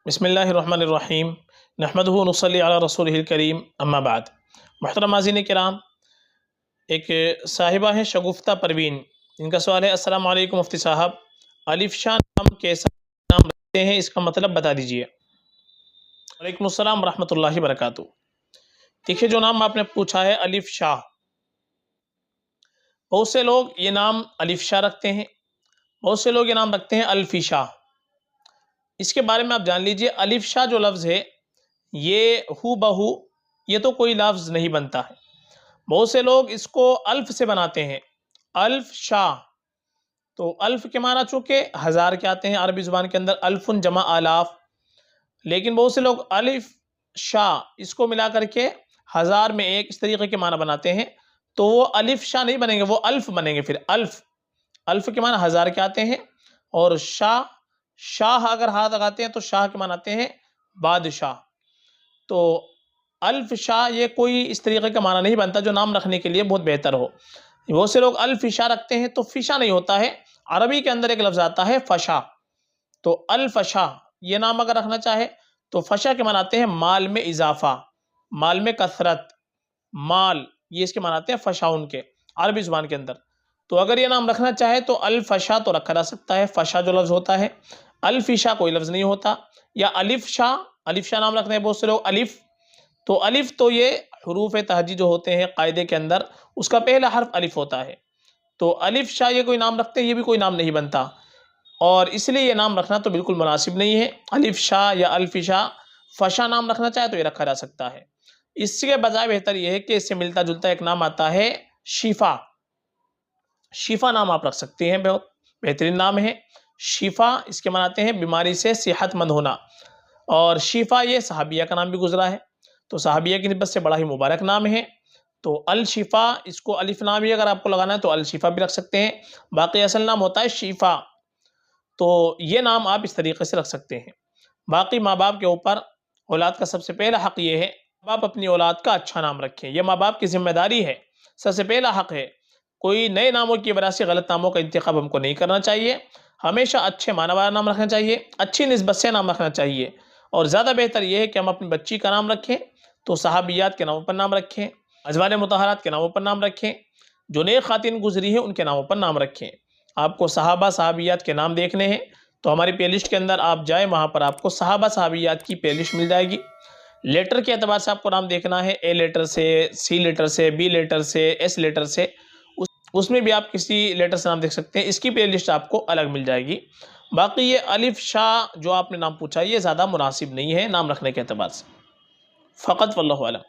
بسم اللہ الرحمن الرحیم نحمدہ و نصلی علی رسولہ الکریم اما بعد۔ محترم ناظرین کرام، ایک صاحبہ ہیں شگفتہ پروین، ان کا سوال ہے: السلام علیکم مفتی صاحب، الف شاہ نام کیسا نام رکھتے ہیں، اس کا مطلب بتا دیجئے۔ وعلیکم السلام ورحمۃ اللہ وبرکاتہ۔ دیکھیے، جو نام آپ نے پوچھا ہے الف شاہ، بہت سے لوگ یہ نام الف شاہ رکھتے ہیں، بہت سے لوگ یہ نام رکھتے ہیں الفی شاہ۔ اس کے بارے میں آپ جان لیجئے، الف شاہ جو لفظ ہے یہ ہو بہو یہ تو کوئی لفظ نہیں بنتا ہے۔ بہت سے لوگ اس کو الف سے بناتے ہیں، الف شاہ۔ تو الف کے معنی چونکہ ہزار کے آتے ہیں عربی زبان کے اندر، الف جمع آلاف، لیکن بہت سے لوگ الف شاہ اس کو ملا کر کے ہزار میں ایک اس طریقے کے معنی بناتے ہیں، تو وہ الف شاہ نہیں بنیں گے، وہ الف بنیں گے۔ پھر الف کے معنی ہزار کے آتے ہیں، اور شاہ اگر ہاتھ لگاتے ہیں تو شاہ کے معنی آتے ہیں بادشاہ۔ تو الف شاہ یہ کوئی اس طریقے کا معنی نہیں بنتا جو نام رکھنے کے لیے بہت بہتر ہو۔ بہت سے لوگ الف شاہ رکھتے ہیں تو فشا نہیں ہوتا ہے، عربی کے اندر ایک لفظ آتا ہے فشا، تو الفشا یہ نام اگر رکھنا چاہے تو فشا کے معنی آتے ہیں مال میں اضافہ، مال میں کثرت، مال، یہ اس کے معنی آتے ہیں فشا ان کے عربی زبان کے اندر۔ تو اگر یہ نام رکھنا چاہے تو الفشا تو رکھا جا سکتا ہے، فشا جو لفظ ہوتا ہے، الفشا کوئی لفظ نہیں ہوتا۔ یا الف شاہ نام رکھتے ہیں بہت سے لوگ الف تو یہ حروف تہجی جو ہوتے ہیں قاعدے کے اندر، اس کا پہلا حرف الف ہوتا ہے، تو الف شاہ یہ کوئی نام رکھتے ہیں، یہ بھی کوئی نام نہیں بنتا، اور اس لیے یہ نام رکھنا تو بالکل مناسب نہیں ہے۔ الف شاہ یا الفشا، فشا نام رکھنا چاہے تو یہ رکھا جا سکتا ہے۔ اس کے بجائے بہتر یہ ہے کہ اس سے ملتا جلتا ایک نام آتا ہے شفا نام آپ رکھ سکتے ہیں، بہت بہترین نام ہے شفا۔ اس کے معنی آتے ہیں بیماری سے صحت مند ہونا، اور شفا یہ صحابیہ کا نام بھی گزرا ہے، تو صحابیہ کی نسبت سے بڑا ہی مبارک نام ہے۔ تو الشفا، اس کو الف نام ہی اگر آپ کو لگانا ہے تو الشفا بھی رکھ سکتے ہیں، باقی اصل نام ہوتا ہے شفا، تو یہ نام آپ اس طریقے سے رکھ سکتے ہیں۔ باقی ماں باپ کے اوپر اولاد کا سب سے پہلا حق یہ ہے ماں باپ اپنی اولاد کا اچھا نام رکھیں، یہ ماں باپ کی ذمہ داری ہے، سب سے پہلا حق ہے۔ کوئی نئے ناموں کی وجہ سے غلط ناموں کا انتخاب ہم کو نہیں کرنا چاہیے، ہمیشہ اچھے معنی والا نام رکھنا چاہیے، اچھی نسبت سے نام رکھنا چاہیے، اور زیادہ بہتر یہ ہے کہ ہم اپنی بچی کا نام رکھیں تو صحابیات کے ناموں پر نام رکھیں، ازواج مطہرات کے ناموں پر نام رکھیں، جو نیک خواتین گزری ہیں ان کے ناموں پر نام رکھیں۔ آپ کو صحابہ صحابیات کے نام دیکھنے ہیں تو ہماری پلے لسٹ کے اندر آپ جائیں، وہاں پر آپ کو صحابہ صحابیات کی پلے لسٹ مل جائے گی۔ لیٹر کے اعتبار سے آپ کو نام دیکھنا ہے، اے لیٹر سے، سی لیٹر سے، بی لیٹر سے، ایس لیٹر سے، اس میں بھی آپ کسی لیٹر سے نام دیکھ سکتے ہیں، اس کی پلے لسٹ آپ کو الگ مل جائے گی۔ باقی یہ الف شاہ جو آپ نے نام پوچھا یہ زیادہ مناسب نہیں ہے نام رکھنے کے اعتبار سے، فقط واللہ اعلم۔